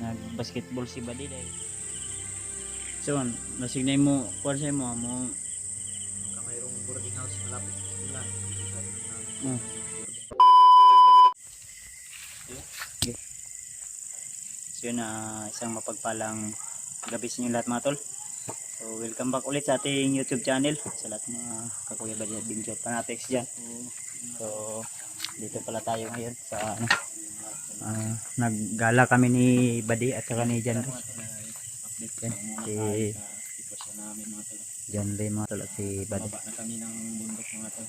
nag-basketball si Buddy dahil. So, nasignay mo, kuwan sa mo, Mayroong boarding house malapit sa sila. Oh. Okay. So yun, isang mapagpalang gabi sa inyo lahat mga tol. So welcome back ulit sa ating YouTube channel, sa lahat ng mga kakuya Buddy at Binjo fanatics dyan. So dito pala tayo ngayon sa naggala kami ni Buddy at saka ni John Ray. Si John Ray mga tol at si Buddy. Baba na kami ng bundok mga tol.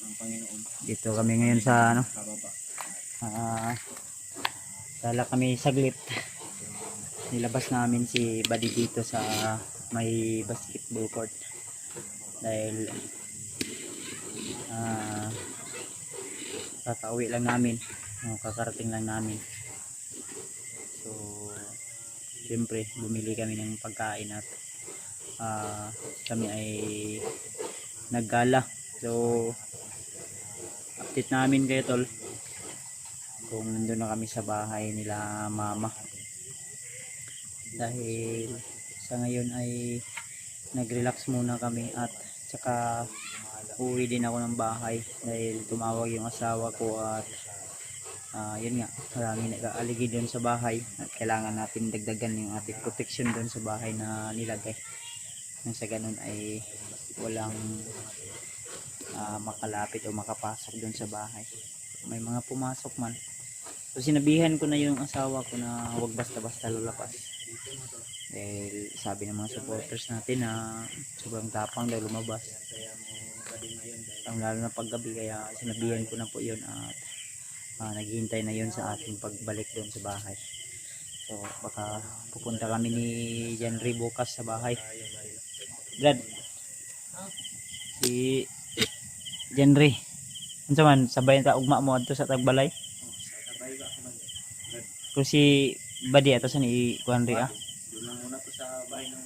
Ng Panginoon. Dito kami ngayon sa Kababa. Dala kami saglit. Nilabas namin si Buddy dito sa may basketball court dahil kakauwi lang namin, kakarating lang namin. So siyempre bumili kami ng pagkain at kami ay naggala. So update namin kayo tol kung nandun na kami sa bahay nila mama, dahil sa ngayon ay nag-relax muna kami at saka uwi din ako ng bahay dahil tumawag yung asawa ko at yun nga, maraming nag-aaligi doon sa bahay at kailangan natin dagdagan yung ating protection doon sa bahay na nilagay nang sa ganun ay walang makalapit o makapasok doon sa bahay. May mga pumasok man. So sinabihan ko na yung asawa ko na huwag basta-basta lalapas dahil sabi ng mga supporters natin na sobrang tapang daw lumabas lalo na paggabi, kaya sinabihan ko na po yun at naghihintay na yun sa ating pagbalik doon sa bahay. So baka pupunta kami ni John Ray bukas sa bahay. Brad, si John Ray ano man sabay ta ugma mo adto sa Tagbalay. Kung si Buddy ato sa ni Kuan Ray Doon lang muna po sa bahay ng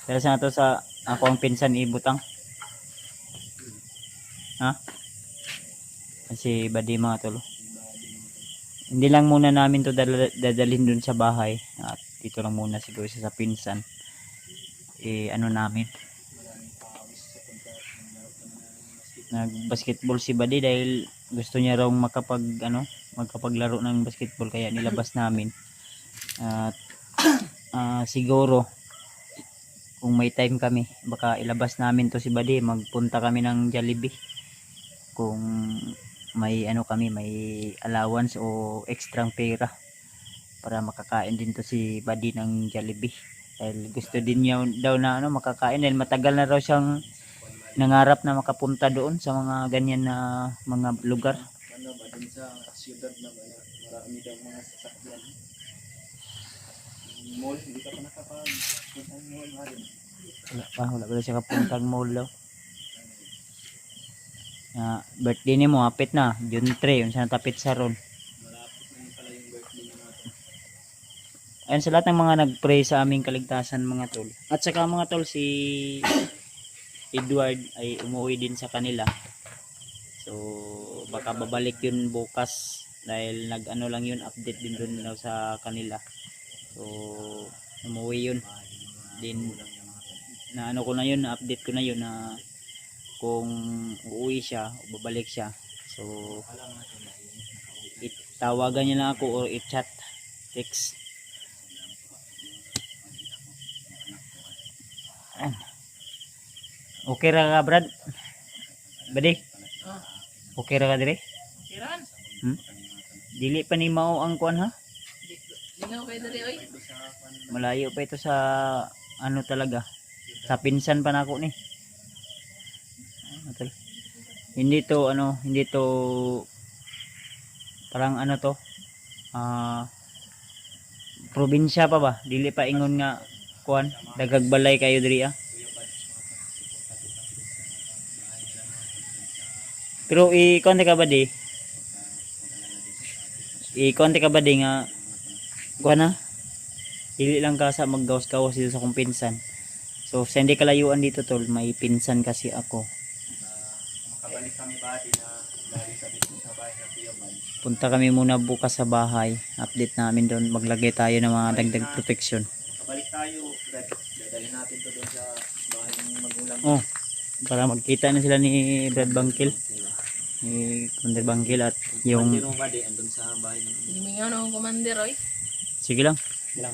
pero sa ato sa ako ang pinsan ibutang si Buddy mga tolo. Hindi lang muna namin to dadalhin dun sa bahay at dito lang muna siguro sa pinsan ano namin nag-basketball si Buddy dahil gusto niya raw magkapaglaro ng basketball, kaya nilabas namin at siguro kung may time kami baka ilabas namin to si Buddy, magpunta kami ng Jollibee kung may may allowance o extrang pera para makakain din to si Buddy ng Jollibee dahil gusto din niya daw na makakain dahil matagal na raw siyang nangarap na makapunta doon sa mga ganyan na mga lugar. Doon sa siyudad na marami daw mga sasakyan. Mall, hindi ka pa nakapag-punta ng mall rin. Wala pa siya kapuntang mall daw. Birthday ni mo, hapit na. June 3, yung sa natapit sa ron. Malapit na pala yung birthday niya natin. Ayun sa lahat ng mga nag-pray sa aming kaligtasan mga tol. At saka mga tol, si Edward ay umuwi din sa kanila. So baka babalik yun bukas dahil lang yun, update din dun daw sa kanila. So umuwi yun din na ko na yun, na update ko na yun na kung uuwi siya o babalik siya. So tawagan niya lang ako o i-chat, text. Okay ra ka Brad? Buddy? Okay ra ka dire? Kiran? Dili pa ni mao ang kuan ha? Lingaw kayo dali oy. Malayo pa ito sa talaga. Sa pinsan pa nako ni. Hindi to parang to. Probinsya pa ba? Dili pa ingon nga kuan, dagag balay kayo diri Pero i-konti ka ba di? I-konti ka ba di nga kuha na? Dili lang ka sa maggawas-gawas dito sa kong pinsan. So sa hindi kalayuan dito tol, may pinsan kasi ako. balik kami bati na galing kami sa bahay ng Kuya Man. Punta kami muna bukas sa bahay. Update namin doon. Maglagay tayo ng mga dagdag protection. Kabalik tayo, Brad. Dadalhin natin to doon sa bahay ng magulang. Oh, para magkita na sila ni Brad Bangkil. Ni Commander Bangkil at yung... Yung badi, andun sa bahay ng Hiningaw na akong commander, oy. Sige lang. bilang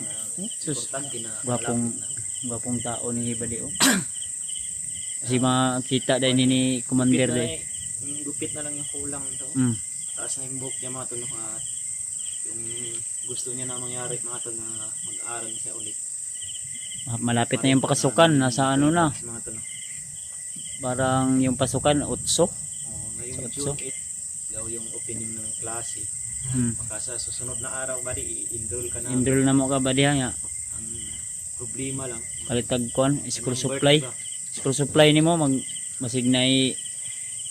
Sus, importante na gwapong tao ni Badi. Oh. Kasi makita din ni Commander din. Gupit na lang yung kulang to. Mm. Taas na yung buhok niya mga tol at yung gusto niya na mangyari mga tol na mag-aaral siya ulit. Malapit na yung pakasukan. Nasa ano na. Mga tol. Parang yung pasukan, 8. Ngayong So, June 8, daw yung opening ng klase. Hmm. Baka sa susunod na araw bali i-enroll ka na. Enroll na mo ka Badi nga. Ang problema lang. Kalitag kon, school yung supply. birth ba? School supply ni mo masignay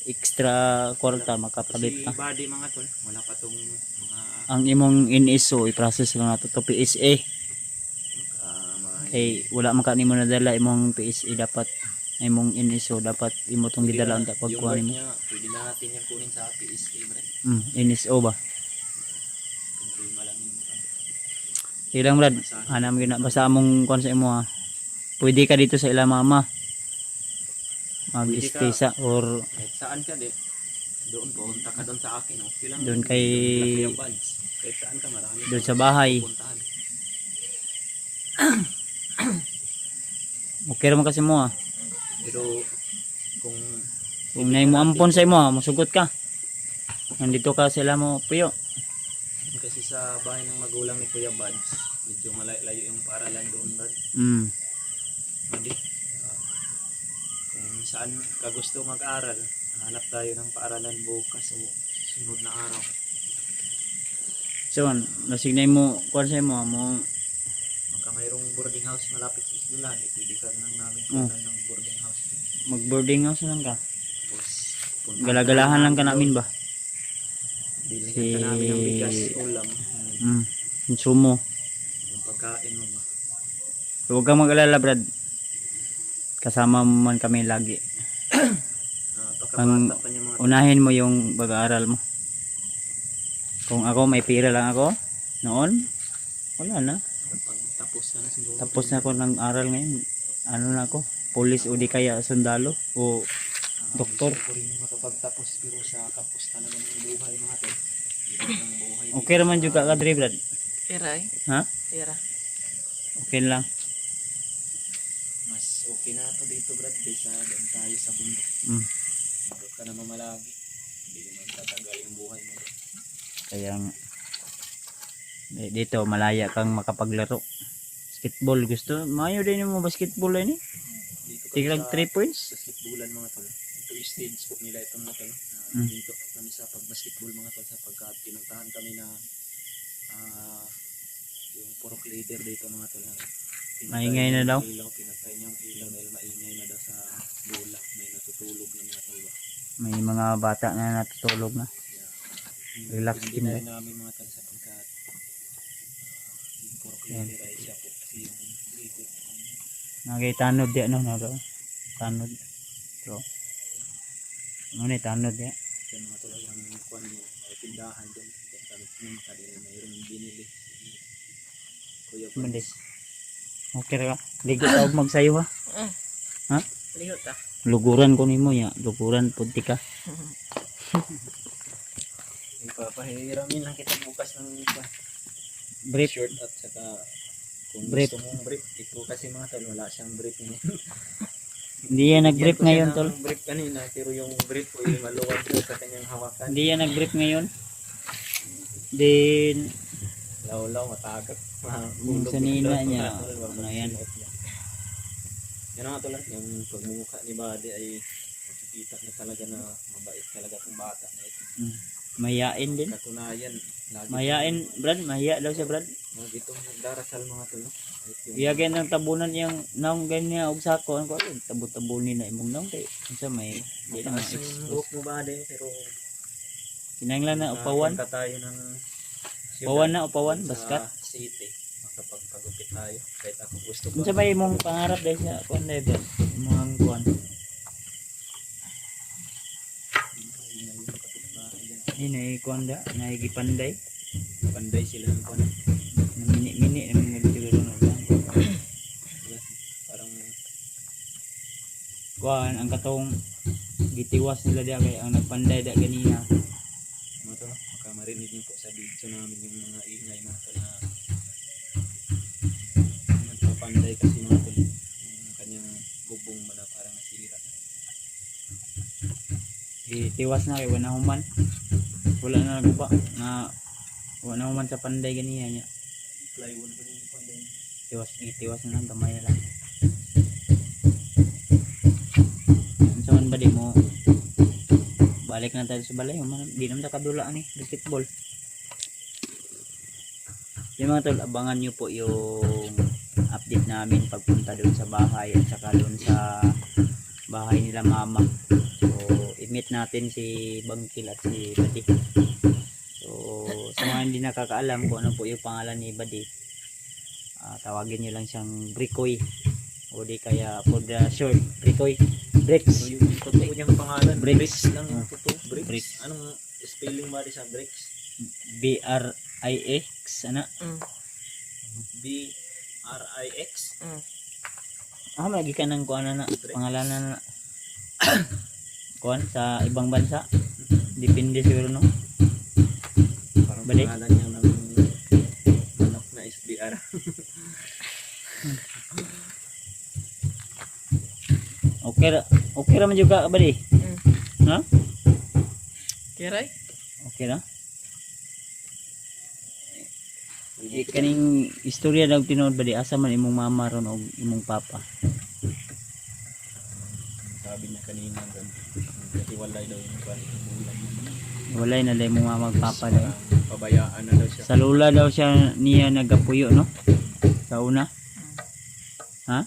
extra kwarta Kasi makapalit ka. body mga tol, wala pa tong mga Ang imong NSO i-process lang nato to PSA. mga Wala man ka nimo nadala imong PSA dapat imong NSO dapat imo tong gidala unta yung pagkuha birth nimo. niya, pwede na natin yan kunin sa PSA Brad. NSO ba? Problema lang yung Ilang Brad, anam gina basta among kon sa imo ha. Pwede ka dito sa ila mama. Mag-stay Pwede sa or kahit saan ka din. Doon punta ka doon sa akin, okay lang. Doon kay- Kuya Buds. Kahit saan ka marami. doon kang sa bahay. pupuntahan. Okay ra man kasi mo ha. Pero kung Kung nay mo ampon sa imo ha, masugot ka. Nandito ka sila mo puyo. kasi sa bahay ng magulang ni Kuya Buds, medyo malayo yung paaralan doon, Brad. Mm. Hindi. Kung saan ka gusto mag-aral, hanap tayo ng paaralan bukas o sunod na araw. So, nasignay mo kuan sa imo ha, mo Magka mayroong boarding house malapit sa eskwelahan, pwede ka lang namin Oh. kunan ng boarding house. mag-boarding house lang ka. Tapos, punta Galagalahan lang ka namin ba? Bilhin Si- ka namin ng bigas, ulam, Konsumo. yung pagkain mo ba. So, huwag kang mag-alala, Brad. Kasama mo man kami lagi. Pagkabata pa niya mga Unahin mo yung pag-aaral mo. Kung ako, may pira lang ako. Noon, wala na. tapos na siguro. Tapos na ako ng aral ngayon. Ano na ako? Police o di kaya sundalo o doktor. Gusto ko rin makapagtapos pero sa campus talaga ng buhay mga tol. Ang buhay Okay naman juga ka, Dre, Brad. Pera, eh. Ha? Pera. Okay lang. mas okay na to dito Brad kaysa doon tayo sa bundok. Mm. Doon ka na mamalagi. Hindi naman tatagal yung buhay mo. Kaya nga. Dito, malaya kang makapaglaro. Basketball, gusto? Mayo din mo basketball eh. Dito kami Tiglag 3 points. sa basketballan mga tol. Ito yung stage po nila itong mga tol. Mm. Dito po kami sa pag-basketball mga tol sapagkat pinuntahan kami na yung purok leader dito mga tol. Maingay na daw. Pinatay niya ang ilaw dahil maingay na daw sa bola. May natutulog na mga tol. May mga bata na natutulog na. Relax Hindi din na eh. rin namin mga tol sapagkat yung purok Yan. leader ay siya po kasi yung leader. Tanod di ano na daw. Tanod. So, ano ni tanod ya? Kaya mga tol yung kuwan niya ay tindahan doon. Kaya kami pumunta din mayroong binili. Kuya Mandi. Buds. Okay ra ka. Ligo ka og magsayo ha. Ha? Liho ta. Luguran ko nimo ya. Luguran pud ka. Ipapahiramin lang kita bukas ng Brief. short at saka kung Brief. gusto mong brief, ito kasi mga tol, wala siyang brief niya. Hindi yan nag-brief ngayon tol. Brief kanina, pero yung brief ko ay maluwag po sa kanyang hawakan. Hindi yan nag-brief ngayon. Then Law-law, matagak. Yung sa nina niya, ano yan? Yan mga tol, yung pagmumukha ni Buddy ay makikita na talaga na mabait talaga itong bata na ito. mayain din. Katunayan, lagi Mayain, Brad. Mahiya daw siya, Brad. lagi itong nagdarasal mga tol. Kahit yung- Iyagay ng tabunan yung naong ganyan og sako. Ano ko, tabu-tabunin na imong naong kay. Unsa may di na Mataas yung buhok mo Buddy, pero kinahanglan na upawan. Nakapunta tayo ng Upawan na, upawan, sa baskat. city. Makapagpagupit tayo. Kahit ako gusto ko. Unsa ba imong pangarap dahil sa kuan dahil Brad? Imong kuan. Ini kuanda naigipanday. Panday sila ng kuan. Mini-mini naman nga siguro na lang. Parang Kuan ang katong gitiwas nila dia kay ang nagpanday da ganina. mga tol, baka marinig niyo po sa video namin yung mga ingay mga tol na nagpapanday kasi mga tol. Yung kanyang bubong man na parang nasira. Gitiwas na kay wala human. Wala na nagupa na wala human sa panday ganina niya. Plywood pa rin yung panday. Gitiwas na lang gamay na lang. Unsa man ba di mo balik na tayo sa balay, di naman kadula ni basketball. Yung mga tol, abangan nyo po yung update namin pagpunta doon sa bahay at saka doon sa bahay nila mama. So, i-meet natin si Bangkil at si Badi. So, sa mga hindi nakakaalam kung ano po yung pangalan ni Badi, tawagin nyo lang siyang Brikoy. O di kaya for the short, Brikoy. Bricks. So yung totoo niyang pangalan, Bricks. Bricks lang yung totoo. Bricks. Bricks. Anong spelling ba sa Bricks? B-R-I-X. Ano? B-R-I-X. Lagi ka ng kuan na pangalan na kuan sa ibang bansa. Depende siguro no. Parang Balik. pangalan niya ng anak na SBR. Okay ra man juga Badi. Ha? Kiray? Okay ra. Kaning istorya daw tinuod Badi, asa man imong mama ron o imong papa? Sabi niya kanina doon. Kasi walay daw yung bulan niya. Walay na dai imong mama ug papa daw. Pabayaan na daw siya. Sa lula daw siya niya nagapuyo no? Sa una. Ha?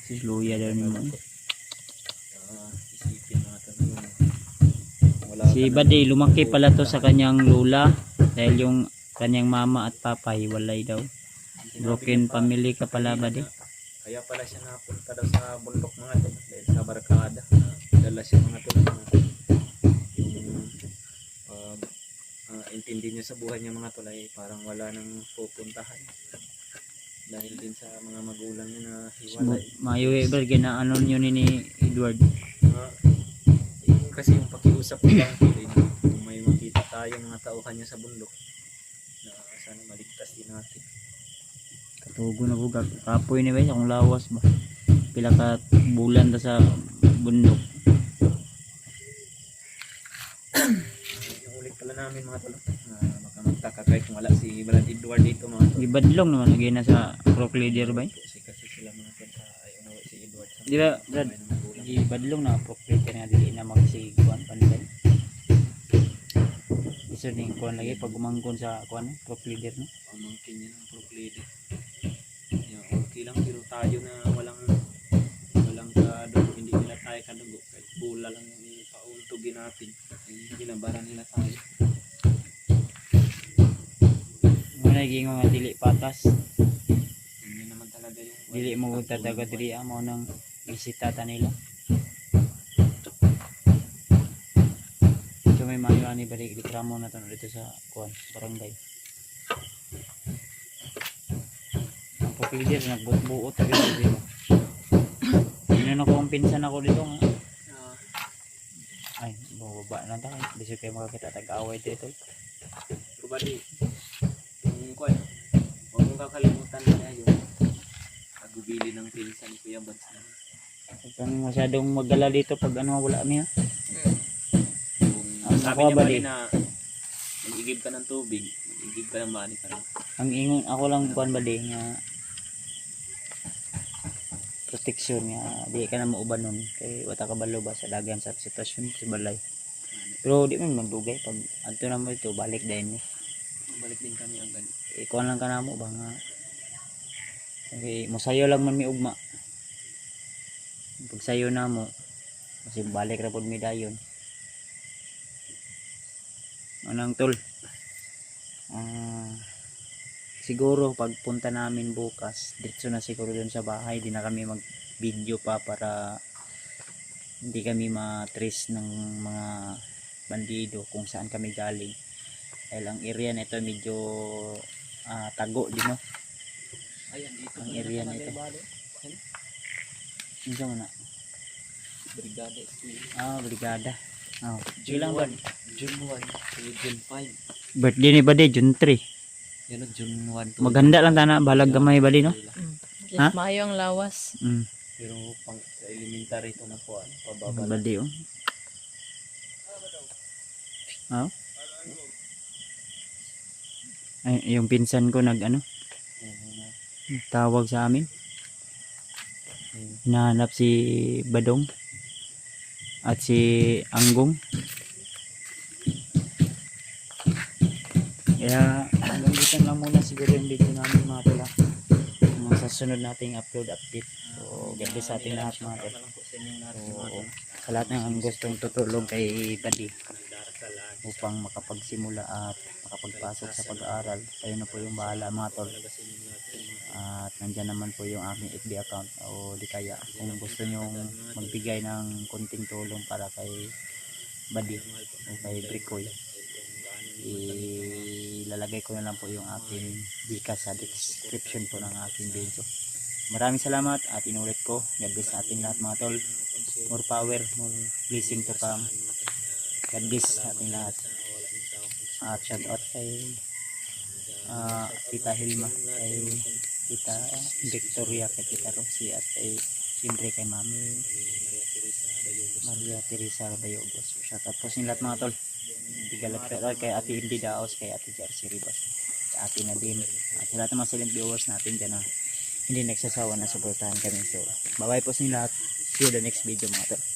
Si Luya daw ni mo. Isipin natin yung wala Si ka na- Badi lumaki pala to sa kanyang lula dahil yung kanyang mama at papa hiwalay daw. Sinabi Broken niya pa family ka pala kanina Badi. na kaya pala siya napunta daw sa bundok mga tol dahil sa barkada. Dala siya mga tol na yung intindi niya sa buhay niya mga tol ay parang wala nang pupuntahan. Dahil din sa mga magulang niya na hiwalay. Mayo ba ginaano niyo ni Edward? Yun kasi yung pakiusap ko lang tuloy na kung may makita tayo mga tao kanya sa bundok na sana maligtas din natin. Katugo na buga. Kapoy ni ba kung lawas ba? Pila ka bulan ta sa bundok. Yung ulit pala namin mga tol na baka magtaka kahit kung wala si Brad Edward dito mga tol. Gibadlong naman lagi na sa rock leader ba? Kasi sila mga tol sa ay umuwi si Edward sa Di ba, Brad? may magulang. Gibadlong na appropriate nga dili na magsiguan panday. Iso ning kuan lagi pag umangkon sa kuan rock leader no. Pamangkin niya ng proclaimer. Yeah, okay lang pero tayo na walang kadugo, hindi nila tayo kadugo. Kahit bula lang yung ipauntugin natin. Ay ginabara nila tayo. Mo naging mga dili patas. Hindi naman talaga yung Dili mo tataga diri mo nang bisita ta nila. So may mayo ani balik reklamo na to dito sa kuan barangay. Ang pagleader nagbuot-buot ta dito. Ano na ko ang pinsan ako dito nga. Ay, bababa na ta kay bisyo kay makakita tag-away dito. Pero ba di, yung kuwan, huwag mong kakalimutan na yung pagubili ng pinsan ni Kuya Bads na. Huwag kang masyadong magala dito pag ano wala mi ha. Kung sabi Ako, niya ba bali. na mag-igib ka ng tubig, mag-igib ka ng mani ka lang. Ang ingon ako lang kuan ba di nga proteksyon nga di ka na mauban nun kay wata ka balo ba sa dagan sa sitwasyon sa balay. Pero di man magdugay pag adto na mo ito balik din ni. Balik din kami agad. Ikuan lang ka na mo ba nga okay, mosayo lang man mi ugma. Pag sayo na mo kasi balik ra pod mi dayon. Anang tol. Siguro pagpunta namin bukas, diretso na siguro dun sa bahay, di na kami mag video pa para hindi kami ma-trace ng mga Bandido kung saan kami galing. Dahil ang area na ito medyo tago din, no? Ayan, dito. Ang area na ito. Hindi mo na. Brigada School. Brigada. June Ilang ba? 1. June 1 to June 5. Birthday ni Bade, June 3. Yan o, June 1 to Maghanda lang tana, balag gamay Bade, no? Ha? Yes, mayo ang lawas. Pero pang sa elementary ito na po, pababa. Bade, oh. Ay, yung pinsan ko tawag sa amin. Hinahanap si Badong at si Anggong. Kaya hanggang lang muna siguro yung video namin mga tula. Sa sunod nating upload update. So, ganda sa ating lahat mga tula. So, sa lahat ng gustong tutulong kay Buddy upang makapagsimula at makapagpasok sa pag-aaral, kayo na po yung bahala mga tol. At nandyan naman po yung aking FB account, o di kaya kung gusto nyo magbigay ng konting tulong para kay Buddy o kay Brikoy, ilalagay ko na lang po yung aking Gcash sa description po ng aking video. Maraming salamat at inulit ko, God bless sa ating lahat mga tol. More power, more blessing to come. God bless sa ating lahat. At shout out kay Tita Hilma, kay Tita Victoria, kay Tita Rosie, at kay siyempre kay Mami Maria Teresa Bayogos. Shout out po sa inyo lahat mga tol. Bigalat kay Ate Indy Daos, kay Ate Jersey Ribas, kay Ate Nadine, at sa lahat ng mga silent viewers natin dyan na hindi nagsasawa na suportahan kami. So bye bye po sa inyo lahat. See you the next video mga tol.